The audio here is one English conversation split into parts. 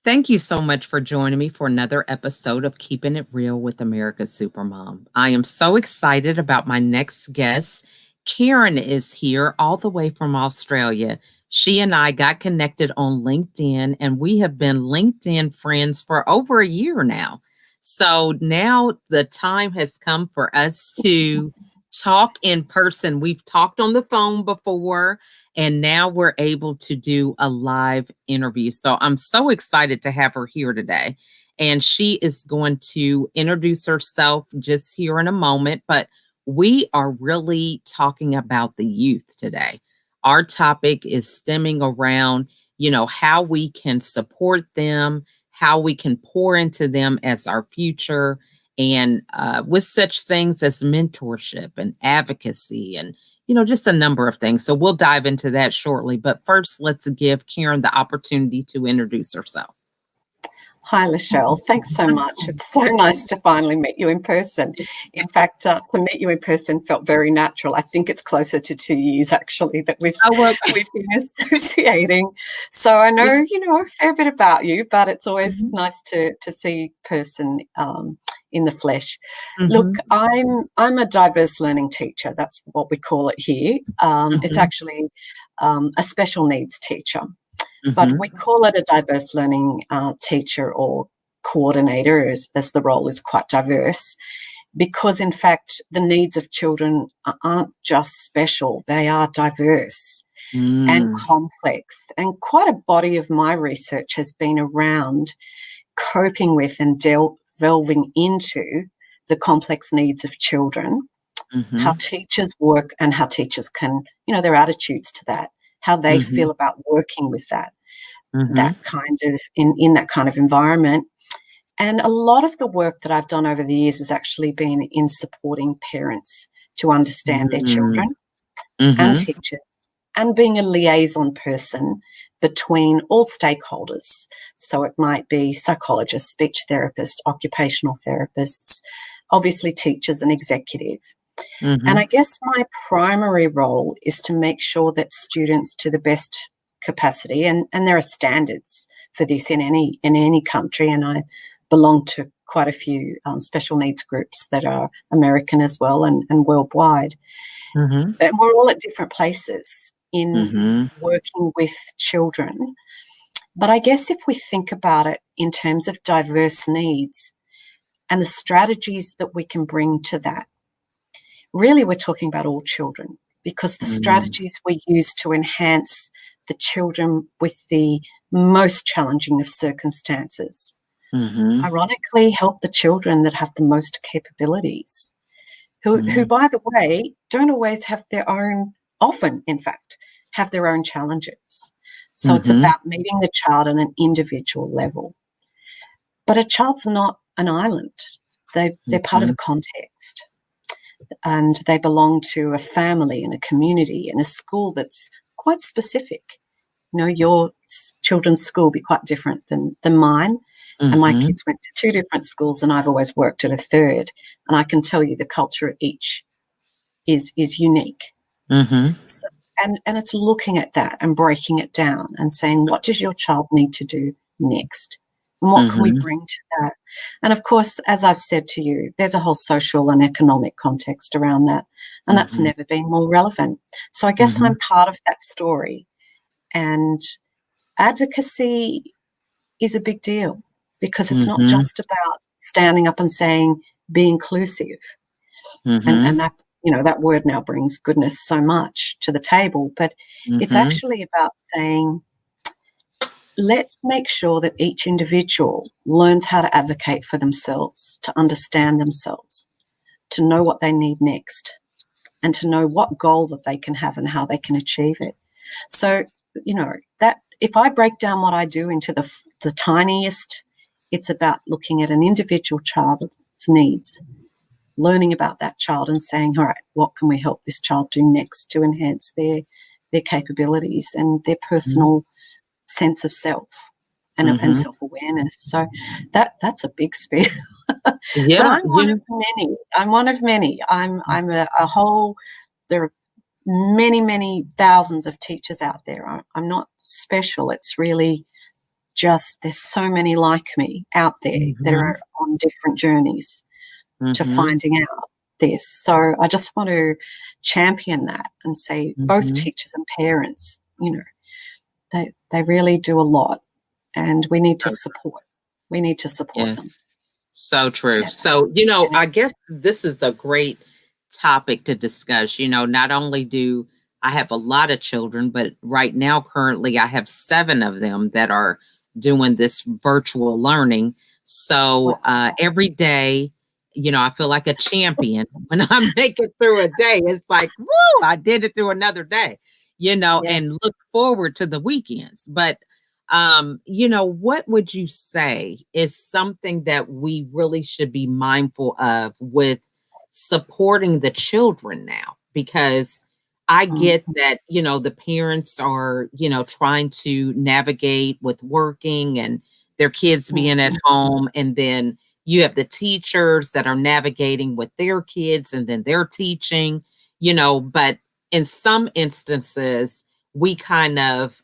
Thank you so much for joining me for another episode of Keeping It Real with America's Supermom. I am so excited about my next guest. Karen is here all the way from Australia. She and I got connected on LinkedIn, and we have been LinkedIn friends for over a year now. So now the time has come for us to talk in person. We've talked on the phone before, and now we're able to do a live interview. So I'm so excited to have her here today. And she is going to introduce herself just here in a moment. But we are really talking about the youth today. Our topic is stemming around, how we can support them, how we can pour into them as our future, and with such things as mentorship and advocacy and just a number of things. So we'll dive into that shortly. But first, let's give Karen the opportunity to introduce herself. Hi, Lachelle. Thanks so much. It's so nice to finally meet you in person. In fact, to meet you in person felt very natural. I think it's closer to 2 years, actually, that we've been associating. So I know, a fair bit about you, but it's always nice to see person in the flesh. Look, I'm a diverse learning teacher. That's what we call it here. It's actually a special needs teacher. But we call it a diverse learning teacher or coordinator as the role is quite diverse because, in fact, the needs of children aren't just special. They are diverse and complex. And quite a body of my research has been around coping with and delving into the complex needs of children, how teachers work and how teachers can, their attitudes to that, how they feel about working with that kind of in that kind of environment. And a lot of the work that I've done over the years has actually been in supporting parents to understand their children and teachers and being a liaison person between all stakeholders. So it might be psychologists, speech therapists, occupational therapists, obviously teachers and executive. And I guess my primary role is to make sure that students, to the best capacity, and there are standards for this in any country, and I belong to quite a few special needs groups that are American as well and worldwide. And we're all at different places in working with children. But I guess if we think about it in terms of diverse needs and the strategies that we can bring to that, really, we're talking about all children because the strategies we use to enhance the children with the most challenging of circumstances, ironically, help the children that have the most capabilities, who, by the way, don't always have their own, often, in fact, have their own challenges. So it's about meeting the child on an individual level. But a child's not an island. They're part of a context. And they belong to a family and a community and a school that's quite specific. Your children's school will be quite different than mine. And my kids went to 2 different schools and I've always worked at a third. And I can tell you the culture at each is unique. So, and it's looking at that and breaking it down and saying, what does your child need to do next? And what can we bring to that? And, of course, as I've said to you, there's a whole social and economic context around that, and that's never been more relevant. So I guess I'm part of that story. And advocacy is a big deal because it's not just about standing up and saying, be inclusive. And that, that word now brings goodness so much to the table, but it's actually about saying, let's make sure that each individual learns how to advocate for themselves, to understand themselves, to know what they need next, and to know what goal that they can have and how they can achieve it. So, that if I break down what I do into the tiniest, it's about looking at an individual child's needs, learning about that child and saying, all right, what can we help this child do next to enhance their capabilities and their personal sense of self and self-awareness. So that's a big spiel. Yeah, but I'm one of many. I'm a whole, there are many, many thousands of teachers out there. I'm not special. It's really there's so many like me out there that Mhm. are on different journeys to Mhm. finding out this. So I just want to champion that and say both Mhm. teachers and parents, they really do a lot, and we need to So support. We need to support them. yes. So true. Yeah. So, Yeah. I guess this is a great topic to discuss. Not only do I have a lot of children, but right now, currently, I have 7 of them that are doing this virtual learning. So, Wow. every day, I feel like a champion when I make it through a day. It's like, woo, I did it through another day, and Yes. look forward to the weekends. But what would you say is something that we really should be mindful of with supporting the children now? Because I Mm. get that, the parents are, trying to navigate with working and their kids being at Mhm. home. And then you have the teachers that are navigating with their kids and then they're teaching, but in some instances, we kind of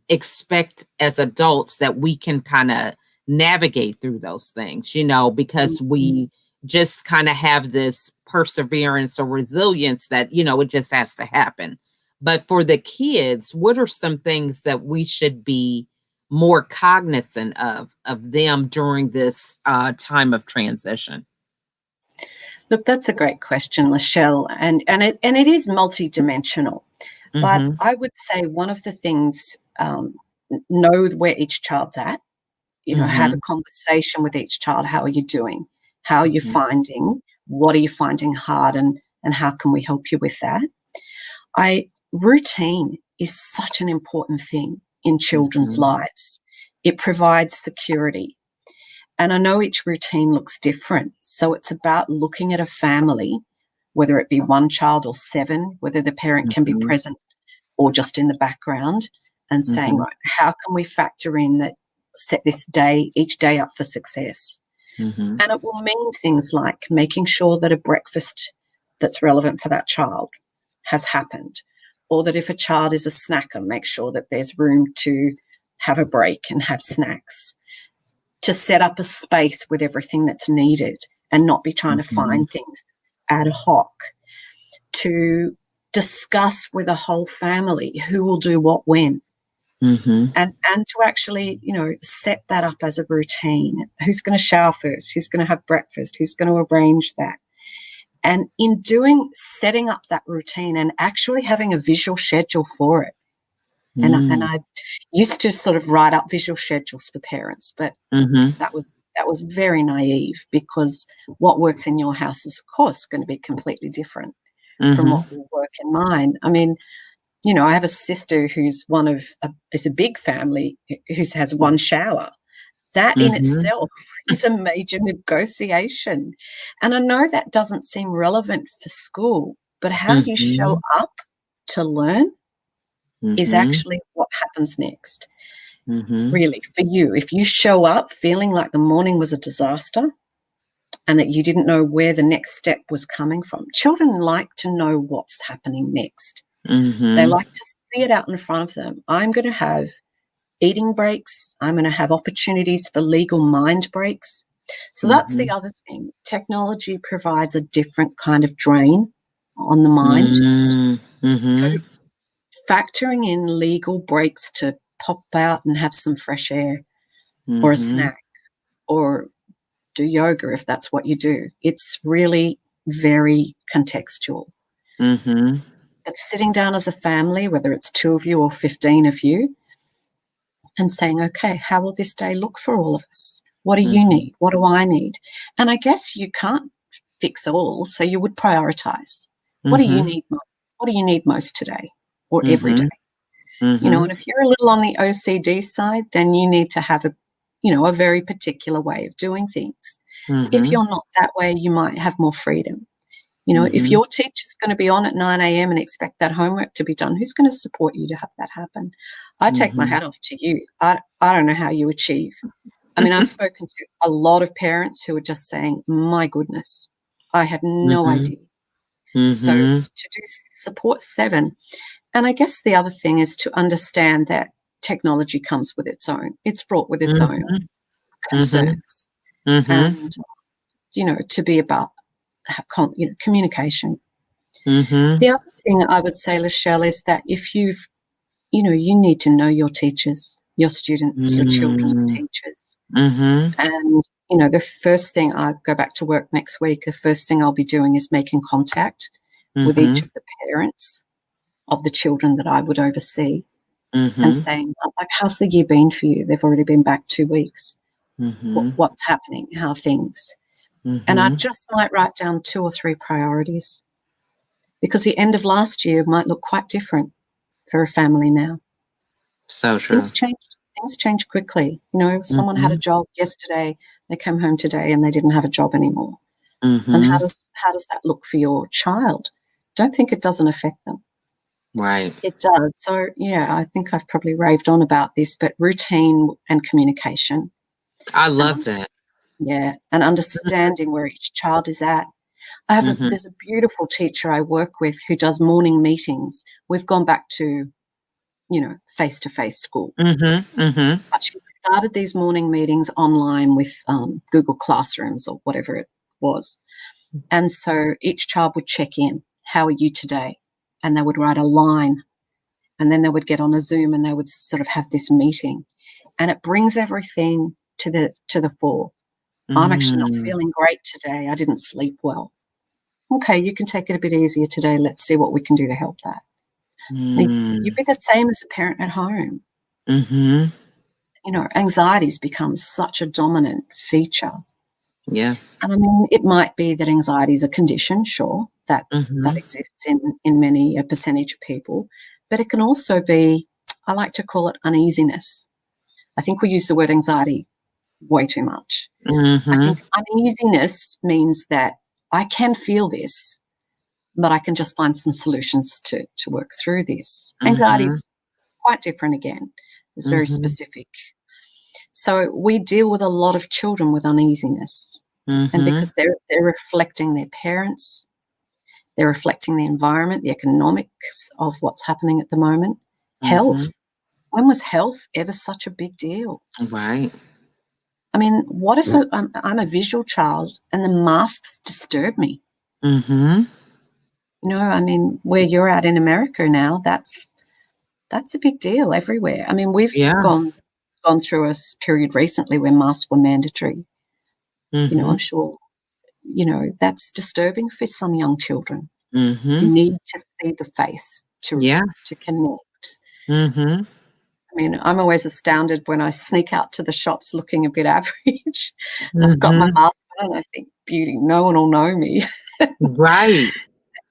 expect as adults that we can kind of navigate through those things, because Mhm. we just kind of have this perseverance or resilience that, it just has to happen. But for the kids, what are some things that we should be more cognizant of them during this time of transition? Look, that's a great question, Lachelle, and it is multidimensional. But Mm-hmm. I would say one of the things, know where each child's at. Have a Mm-hmm. conversation with each child. How are you doing? How are you Mm-hmm. finding? What are you finding hard, and how can we help you with that? Routine is such an important thing in children's Mm-hmm. lives. It provides security. And I know each routine looks different. So it's about looking at a family, whether it be one child or 7, whether the parent can be Mm-hmm. present or just in the background, and saying, Mm-hmm. right, how can we factor in that, set this day, each day up for success? Mm-hmm. And it will mean things like making sure that a breakfast that's relevant for that child has happened, or that if a child is a snacker, make sure that there's room to have a break and have snacks, to set up a space with everything that's needed and not be trying to Mm-hmm. find things ad hoc, to discuss with a whole family who will do what when, Mm-hmm. and to actually, set that up as a routine. Who's going to shower first? Who's going to have breakfast? Who's going to arrange that? And in setting up that routine and actually having a visual schedule for it. And Mm. I used to sort of write up visual schedules for parents, but Mhm. that was very naive, because what works in your house is, of course, going to be completely different from what Mhm. will work in mine. I mean, I have a sister who's is a big family who has one shower. That in Mhm. itself is a major negotiation. And I know that doesn't seem relevant for school, but how you show Mhm. up to learn is Mhm. actually what happens next. Mhm. Really, for you, if you show up feeling like the morning was a disaster and that you didn't know where the next step was coming from, children like to know what's happening next. They Mhm. like to see it out in front of them. I'm going to have eating breaks. I'm going to have opportunities for legal mind breaks. So that's the Mhm. other thing. Technology provides a different kind of drain on the mind. Mm. So Mhm. factoring in legal breaks to pop out and have some fresh air, or a Mhm. snack, or do yoga if that's what you do. It's really very contextual. Mhm. But sitting down as a family, whether it's 2 of you or 15 of you, and saying, okay, how will this day look for all of us? What do you Mhm. need? What do I need? And I guess you can't fix all, so you would prioritize. What do you Mhm. need most? What do you need most today or every day? Mhm. Mhm. And if you're a little on the OCD side, then you need to have a very particular way of doing things. If Mhm. you're not that way, you might have more freedom. If Mhm. your teacher's going to be on at 9 a.m. and expect that homework to be done, who's going to support you to have that happen? I take my Mhm. hat off to you. I don't know how you achieve. I mean, I've spoken to a lot of parents who are just saying, my goodness, I had no Mhm. idea. So Mhm. to do support 7. And I guess the other thing is to understand that technology comes with its own. It's fraught with its own Mhm. Mhm. concerns. Mhm. And, to be about, communication. Mhm. The other thing I would say, Lachelle, is that if you need to know your teachers, your students, your children's Mm. teachers. Mhm. And, the first thing I go back to work next week, the first thing I'll be doing is making contact with each Mhm. of the parents of the children that I would oversee and Mhm. saying, like, how's the year been for you? They've already been back 2 weeks. Mhm. What's happening? How are things? And I Mhm. just might write down 2 or 3 priorities because the end of last year might look quite different for a family now. So true. Things change. Things change quickly. Someone had a Mhm. job yesterday, they came home today and they didn't have a job anymore. And how Mhm. does that look for your child? Don't think it doesn't affect them. Right. It does. So, yeah, I think I've probably raved on about this, but routine and communication I and love that. and understanding where each child is at. Mhm. There's a beautiful teacher I work with who does morning meetings. We've gone back to, face-to-face school. Mhm. Mhm. But she started these morning meetings online with Google Classrooms or whatever it was. And so each child would check in. How are you today? And they would write a line. And then they would get on a Zoom and they would sort of have this meeting. And it brings everything to the fore. I'm actually not Mm. feeling great today. I didn't sleep well. Okay, you can take it a bit easier today. Let's see what we can do to help that. You'd Mm. be the same as a parent at home. Mhm. Anxiety's become such a dominant feature. Yeah. And I mean, it might be that anxiety is a condition, sure, that Mhm. exists in many a percentage of people, but it can also be, I like to call it uneasiness. I think we use the word anxiety way too much. I think Mhm. uneasiness means that I can feel this, but I can just find some solutions to work through this. Anxiety Mhm. is quite different again. It's very Mhm. specific. So we deal with a lot of children with uneasiness. And Mhm. because they're reflecting their parents, they're reflecting the environment, the economics of what's happening at the moment. Health. Mhm. When was health ever such a big deal? Right. I mean, what if I'm a visual child and the masks disturb me? Mhm. I mean, where you're at in America now, that's a big deal everywhere. I mean, we've Yeah. gone through a period recently where masks were mandatory. I'm Mhm. sure, that's disturbing for some young children. You Mhm. need to see the face Yeah. to connect. Mhm. I mean, I'm always astounded when I sneak out to the shops looking a bit average. I've got my Mhm. mask on and I think, beauty, no one will know me. Right.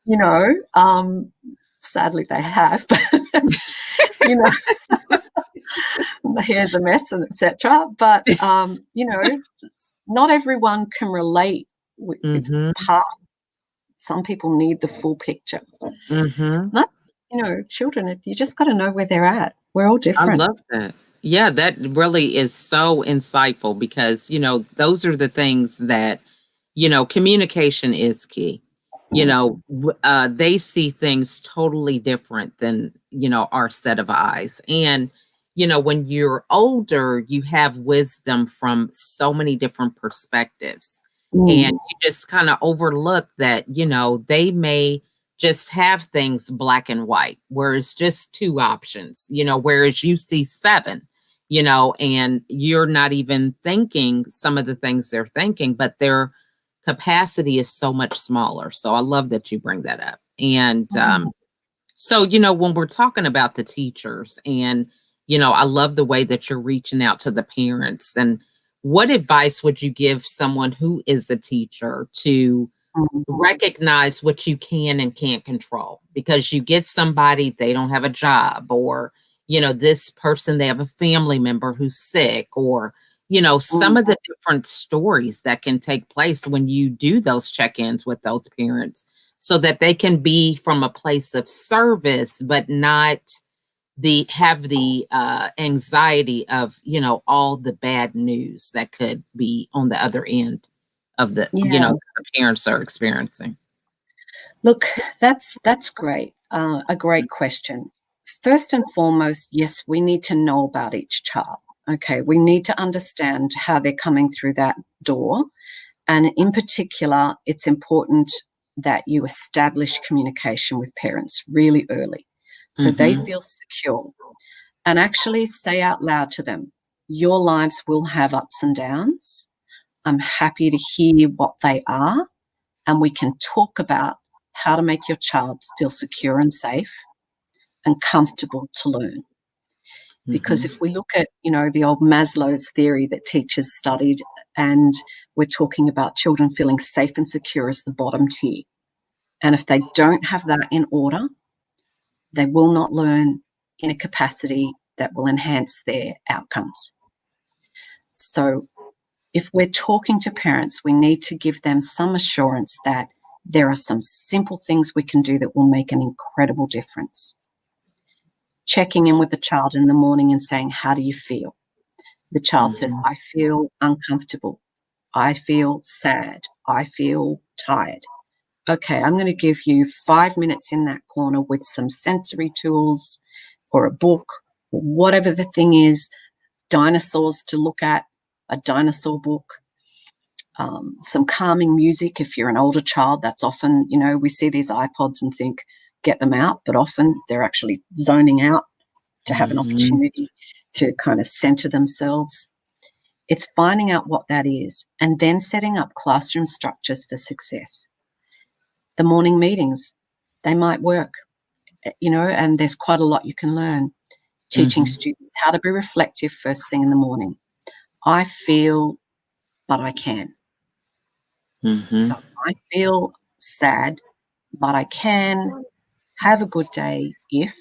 you know, um, Sadly they have, but you know, the hair's a mess and etc. But not everyone can relate with Mhm. part. Some people need the full picture. Mhm. Not, children. You just got to know where they're at. We're all I different. love that. Yeah, that really is so insightful because, those are the things that, communication is key. They see things totally different than, our set of eyes. And, when you're older, you have wisdom from so many different perspectives. And Mm. you just kind of overlook that, they may just have things black and white, where it's just two options, whereas you see seven, and you're not even thinking some of the things they're thinking, but their capacity is so much smaller. So I love that you bring that up. And Mm. so, when we're talking about the teachers and, I love the way that you're reaching out to the parents. And what advice would you give someone who is a teacher to Mm. recognize what you can and can't control? Because you get somebody, they don't have a job, or, this person, they have a family member who's sick, or, some Mm. of the different stories that can take place when you do those check-ins with those parents so that they can be from a place of service, but not the anxiety of, all the bad news that could be on the other end of Yeah. the parents are experiencing. Look, that's great. A great question. first and foremost, yes, we need to know about each child. Okay, we need to understand how they're coming through that door. And in particular, it's important that you establish communication with parents really early so they feel secure. And actually say out loud to them, your lives will have ups and downs. I'm happy to hear what they are, and we can talk about how to make your child feel secure and safe and comfortable to learn. Because if we look at, the old Maslow's theory that teachers studied, and we're talking about children feeling safe and secure as the bottom tier. And if they don't have that in order, they will not learn in a capacity that will enhance their outcomes. So if we're talking to parents, we need to give them some assurance that there are some simple things we can do that will make an incredible difference. Checking in with the child in the morning and saying, how do you feel? The child says, I feel uncomfortable. I feel sad. I feel tired. Okay, I'm going to give you 5 minutes in that corner with some sensory tools or a book, or whatever the thing is, dinosaurs to look at, a dinosaur book, some calming music. If you're an older child, that's often, we see these iPods and think, get them out, but often they're actually zoning out to have an opportunity to kind of center themselves. It's finding out what that is and then setting up classroom structures for success. The morning meetings, they might work, and there's quite a lot you can learn. Teaching students how to be reflective first thing in the morning. I feel, but I can. So I feel sad, but I can have a good day if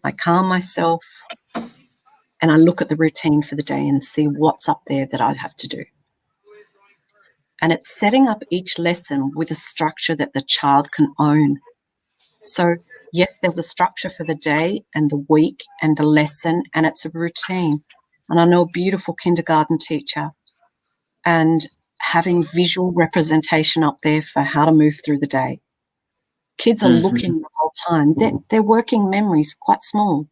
I calm myself and I look at the routine for the day and see what's up there that I'd have to do. And it's setting up each lesson with a structure that the child can own. So, yes, there's a structure for the day and the week and the lesson, and it's a routine. And I know a beautiful kindergarten teacher, and having visual representation up there for how to move through the day. Kids are looking the whole time. Their working memory's quite small.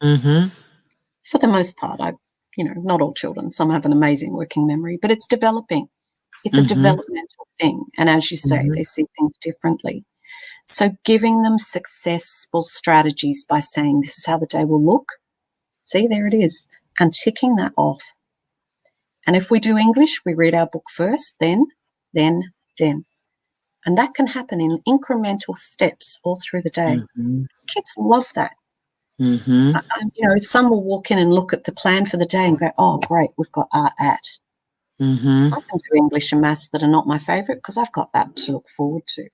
For the most part, not all children. Some have an amazing working memory, but it's developing. It's a developmental thing. And as you say, they see things differently. So giving them successful strategies by saying, this is how the day will look. See, there it is. And ticking that off. And if we do English, we read our book first, then. And that can happen in incremental steps all through the day. Kids love that. Some will walk in and look at the plan for the day and go, oh, great, we've got art at. I can do English and maths that are not my favourite because I've got that to look forward to.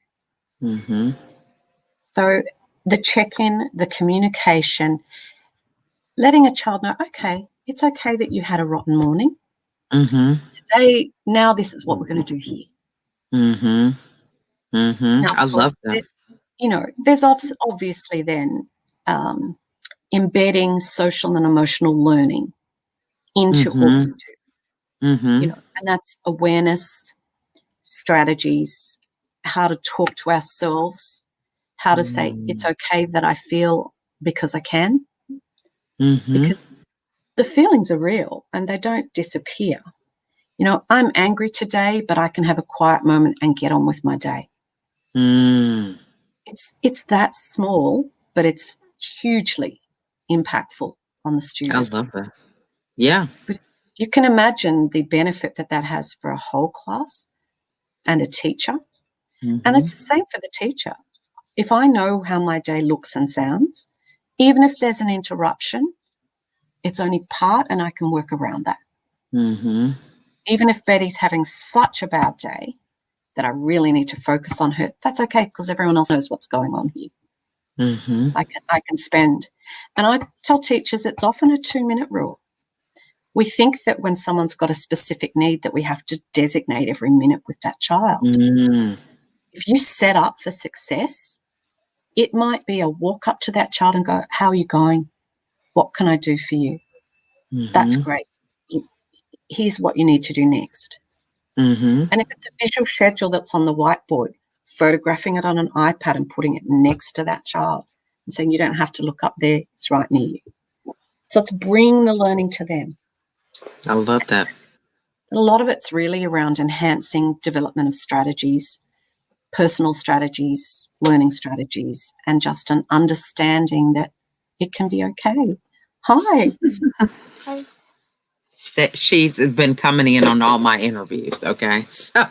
So the check-in, the communication, letting a child know, okay, it's okay that you had a rotten morning. Today, now this is what we're going to do here. Now, I love that. There's obviously then embedding social and emotional learning into what we do. And that's awareness, strategies, how to talk to ourselves, how to say it's okay that I feel because I can, because the feelings are real and they don't disappear. I'm angry today, but I can have a quiet moment and get on with my day. It's that small, but it's hugely impactful on the student. I love that. Yeah. But you can imagine the benefit that has for a whole class and a teacher. And it's the same for the teacher. If I know how my day looks and sounds, even if there's an interruption, it's only part and I can work around that. Even if Betty's having such a bad day that I really need to focus on her, that's okay because everyone else knows what's going on here. I can spend. And I tell teachers it's often a 2-minute rule. We think that when someone's got a specific need that we have to designate every minute with that child. If you set up for success, it might be a walk up to that child and go, how are you going? What can I do for you? That's great. Here's what you need to do next. And if it's a visual schedule that's on the whiteboard, photographing it on an iPad and putting it next to that child and saying you don't have to look up there, it's right near you. So it's bring the learning to them. I love that. A lot of it's really around enhancing development of strategies, personal strategies, learning strategies, and just an understanding that it can be okay. Hi. Hi. That she's been coming in on all my interviews, okay? So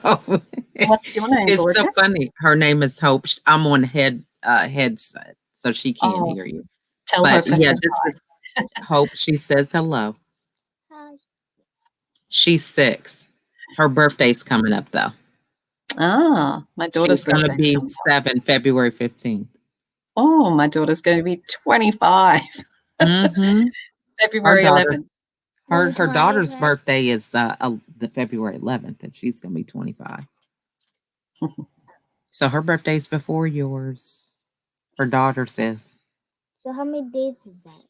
What's your name, it's gorgeous? so funny. Her name is Hope. I'm on headset, so she can't hear you. Tell But her. yeah, this is Hope. She says hello. Hi. She's 6. Her birthday's coming up, though. Ah, my daughter's She's going to be 7, February 15th. Oh, my daughter's going to be 25. Mm-hmm. February 11th. Her daughter's birthday is the February 11th, and she's going to be 25. So her birthday's before yours. Her daughter says. So how many days is that?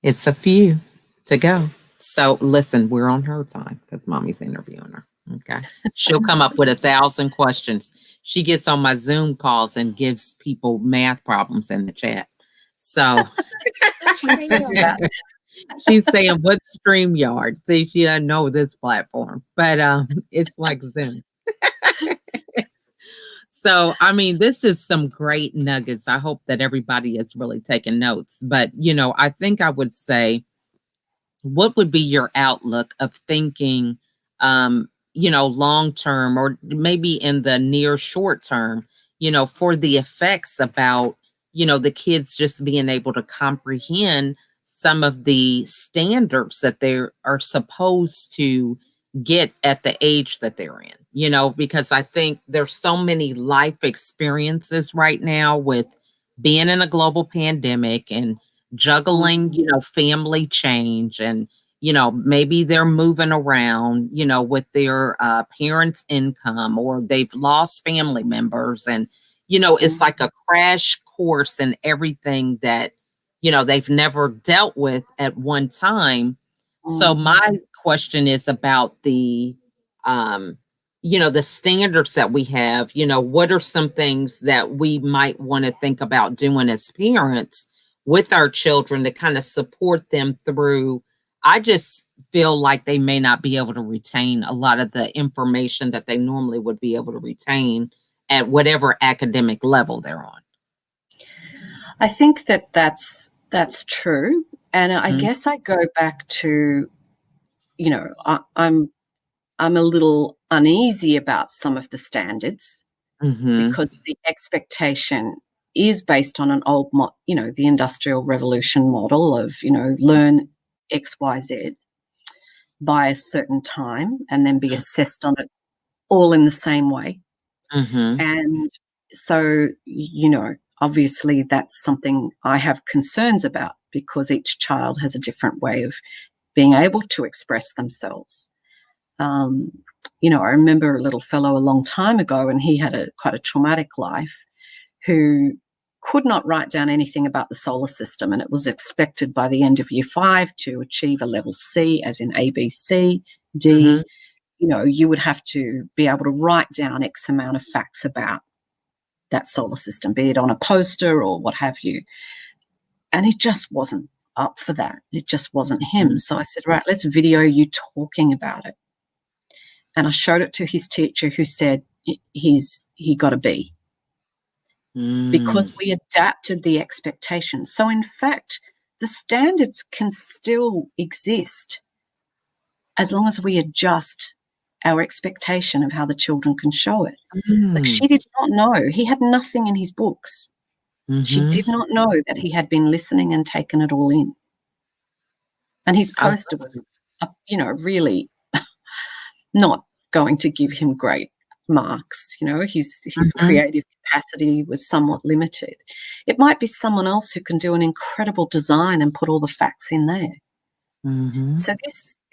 It's a few to go. So listen, we're on her time because mommy's interviewing her. Okay. She'll come up with 1,000 questions. She gets on my Zoom calls and gives people math problems in the chat. So she's saying, what's StreamYard? See, she doesn't know this platform, but it's like Zoom. So, I mean, this is some great nuggets. I hope that everybody is really taking notes. But, I think I would say, what would be your outlook of thinking, long term or maybe in the near short term, for the effects about, the kids just being able to comprehend some of the standards that they are supposed to get at the age that they're in, because I think there's so many life experiences right now with being in a global pandemic and juggling, family change and, maybe they're moving around, with their parents' income or they've lost family members. And, it's like a crash course in everything that, they've never dealt with at one time. So my question is about the standards that we have. What are some things that we might want to think about doing as parents with our children to kind of support them through? I just feel like they may not be able to retain a lot of the information that they normally would be able to retain at whatever academic level they're on. I think that's true. And I guess I go back to, I'm a little uneasy about some of the standards because the expectation is based on an old, the Industrial Revolution model of, learn X, Y, Z by a certain time and then be assessed on it all in the same way. And so, obviously that's something I have concerns about because each child has a different way of being able to express themselves. I remember a little fellow a long time ago, and he had quite a traumatic life, who could not write down anything about the solar system, and it was expected by the end of year 5 to achieve a level C, as in A, B, C, D. You would have to be able to write down X amount of facts about that solar system, be it on a poster or what have you. And he just wasn't up for that. It just wasn't him. So I said, right, let's video you talking about it. And I showed it to his teacher, who said he got a B because we adapted the expectations. So in fact, the standards can still exist as long as we adjust our expectation of how the children can show it. Like, she did not know. He had nothing in his books. She did not know that he had been listening and taken it all in. And his poster was, really not going to give him great marks. His creative capacity was somewhat limited. It might be someone else who can do an incredible design and put all the facts in there. So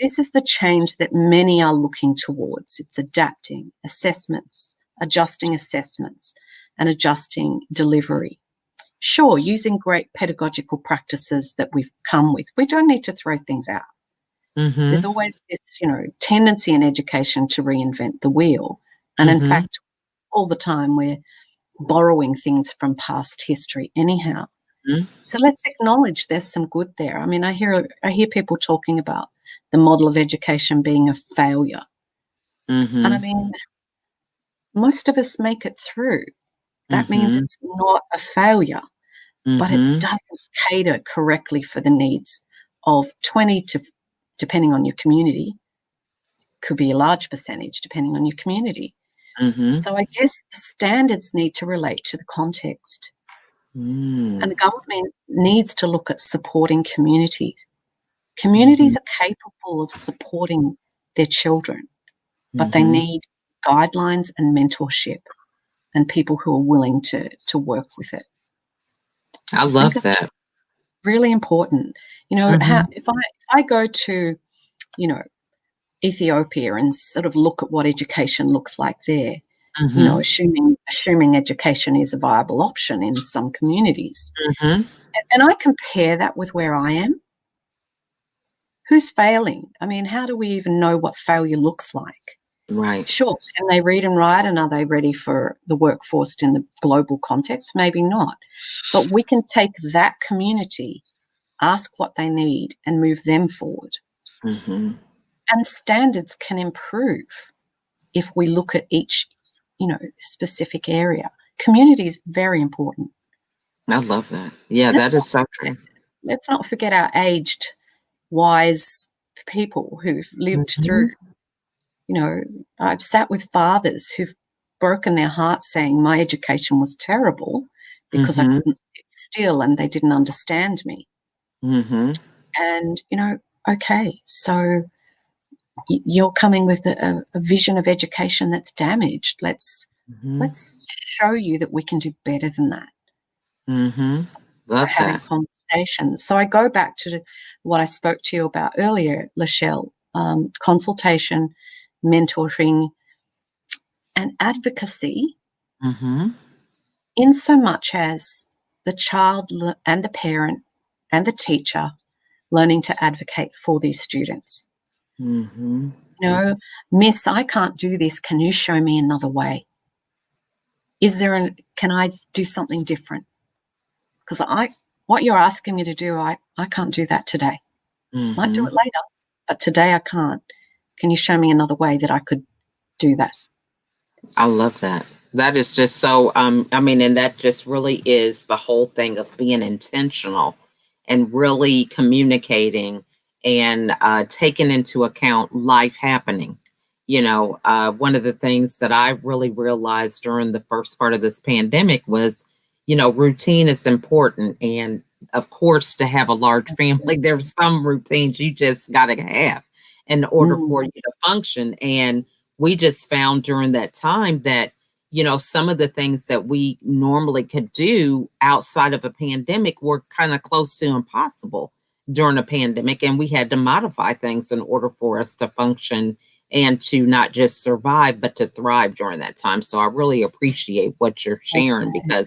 this is the change that many are looking towards. It's adapting assessments, adjusting assessments, and adjusting delivery. Sure, using great pedagogical practices that we've come with. We don't need to throw things out. There's always this, tendency in education to reinvent the wheel. And in fact, all the time we're borrowing things from past history anyhow. Mhm. So let's acknowledge there's some good there. I mean, I hear people talking about the model of education being a failure. And I Mhm. mean, most of us make it through. That means Mhm. it's not a failure, but it Mhm. doesn't cater correctly for the needs of 20 to, depending on your community, could be a large percentage depending on your community. Mhm. So I guess the standards need to relate to the context. And the Mm. government needs to look at supporting communities. Mhm. Communities are capable of supporting their children, but they Mhm. need guidelines and mentorship and people who are willing to work with it. I I think love it's that. really important. You know, Mhm. if I go to, you know, Ethiopia and sort of look at what education looks like there, you know, Mhm. assuming education is a viable option in some communities, Mhm. and I compare that with where I am, who's failing? I mean, how do we even know what failure looks like? Right. Sure, can they read and write, and are they ready for the workforce in the global context? Maybe not. But we can take that community, ask what they need, and move them forward. Mhm. And standards can improve if we look at each, you know, specific area. Community is very important. I love that. Yeah, Let's that not is so forget, true. let's not forget our aged, wise people who've lived through. Mhm. You know, I've sat with fathers who've broken their hearts saying my education was terrible because I Mhm. couldn't sit still and they didn't understand me. Mhm. And, you know, okay, so you're coming with a vision of education that's damaged. Mhm. Let's show you that we can do better than that Mhm. by Love having that. conversations. So I go back to what I spoke to you about earlier, Lachelle, consultation, mentoring, and advocacy, Mhm. in so much as the child and the parent and the teacher learning to advocate for these students. Mhm. You know, Miss, I can't do this. Can you show me another way? Can I do something different? Because what you're asking me to do, I can't do that today. Might do Mhm. it later, but today I can't. Can you show me another way that I could do that? I love that. That is just so I mean, and that just really is the whole thing of being intentional and really communicating and taking into account life happening. One of the things that I really realized during the first part of this pandemic was, routine is important. And of course, to have a large family, there's some routines you just got to have in order Mm, for you to function. And we just found during that time that, some of the things that we normally could do outside of a pandemic were kind of close to impossible during a pandemic. And we had to modify things in order for us to function and to not just survive, but to thrive during that time. So I really appreciate what you're sharing awesome. because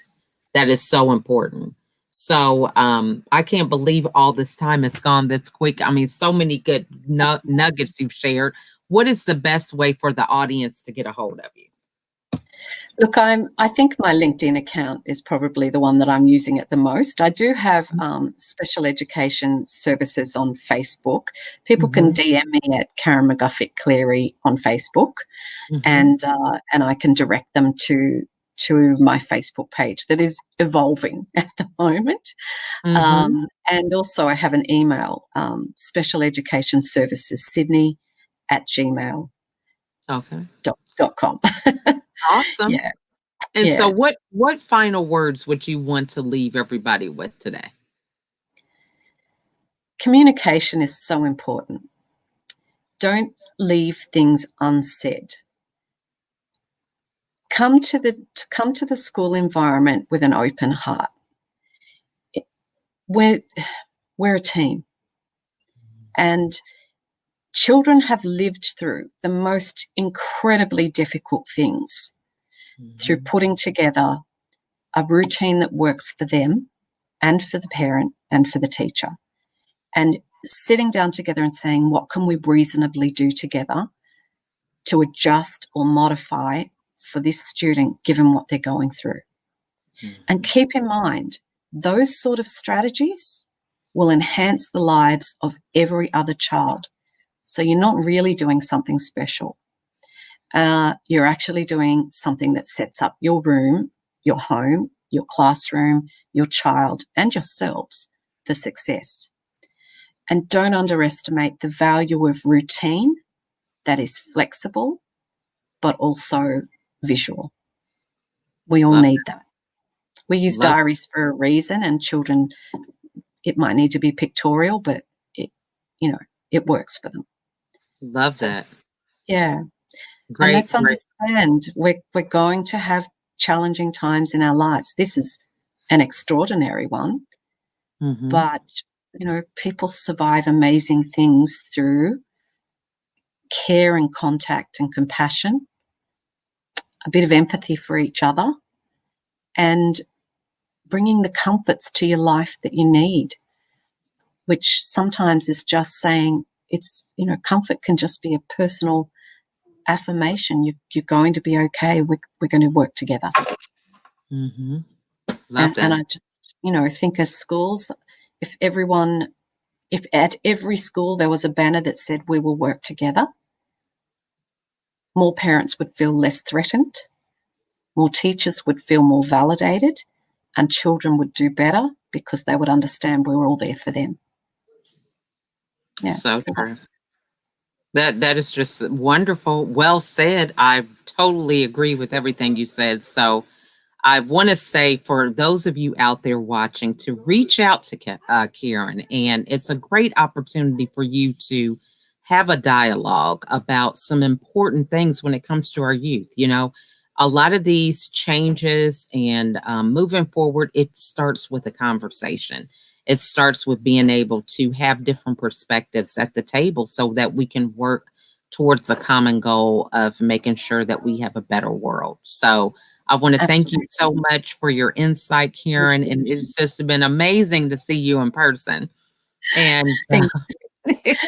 that is so important. So I can't believe all this time has gone this quick. I mean, so many good nuggets you've shared. What is the best way for the audience to get a hold of you? Look, I think my LinkedIn account is probably the one that I'm using at the most. I do have special education services on Facebook. People can Mhm, DM me at Karen McGuffitt Cleary on Facebook, mhm, and I can direct them to my Facebook page that is evolving at the moment. mhm. And also, I have an email, Special Education Services Sydney at gmail.com. Okay. .com. Awesome. Yeah, And so yeah. what final words would you want to leave everybody with today? Communication is so important. Don't leave things unsaid. Come to the school environment with an open heart. We're we're a team, and children have lived through the most incredibly difficult things through Mhm, putting together a routine that works for them and for the parent and for the teacher, and sitting down together and saying, what can we reasonably do together to adjust or modify for this student given what they're going through? And mhm, keep in mind, those sort of strategies will enhance the lives of every other child. So you're not really doing something special. You're actually doing something that sets up your room, your home, your classroom, your child, and yourselves for success. And don't underestimate the value of routine that is flexible, but also visual. We all need that. We use diaries for a reason, and children, it might need to be pictorial, but it works for them. Love that. Yeah. Great. And let's understand we're going to have challenging times in our lives. This is an extraordinary one, but people survive amazing things through care and contact and compassion, a bit of empathy for each other, and bringing the comforts to your life that you need, which sometimes is just saying comfort can just be a personal affirmation. You're going to be okay. We're going to work together. Mm-hmm. Love that. And I just, think as schools, if at every school there was a banner that said we will work together, more parents would feel less threatened, more teachers would feel more validated, and children would do better because they would understand we were all there for them. Yeah, so true. That is just wonderful. Well said. I totally agree with everything you said. So I want to say for those of you out there watching to reach out to Karen, and it's a great opportunity for you to have a dialogue about some important things when it comes to our youth. A lot of these changes and moving forward, it starts with a conversation. It starts with being able to have different perspectives at the table so that we can work towards a common goal of making sure that we have a better world. So I want to thank you so much for your insight, Karen. And it's just been amazing to see you in person. And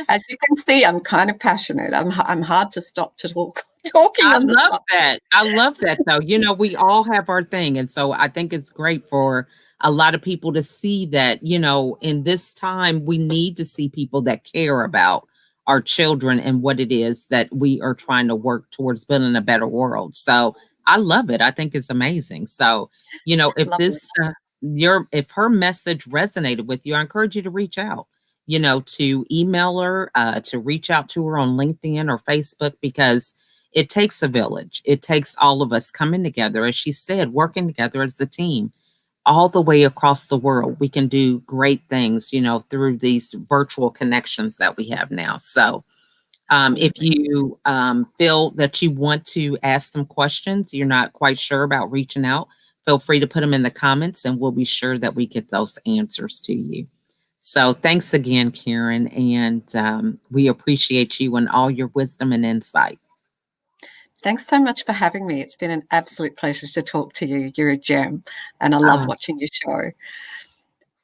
as you can see, I'm kind of passionate. I'm hard to stop talking. I love that. I love that, though. We all have our thing. And so I think it's great for a lot of people to see that, in this time, we need to see people that care about our children and what it is that we are trying to work towards building a better world. So I love it. I think it's amazing. So, if her message resonated with you, I encourage you to reach out, to email her, to reach out to her on LinkedIn or Facebook, because it takes a village. It takes all of us coming together, as she said, working together as a team all the way across the world. We can do great things, through these virtual connections that we have now. So if you feel that you want to ask some questions, you're not quite sure about reaching out, feel free to put them in the comments and we'll be sure that we get those answers to you. So thanks again, Karen. And we appreciate you and all your wisdom and insight. Thanks so much for having me. It's been an absolute pleasure to talk to you. You're a gem, and I love watching your show.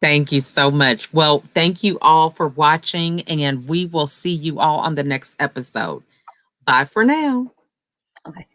Thank you so much. Well, thank you all for watching, and we will see you all on the next episode. Bye for now. Bye.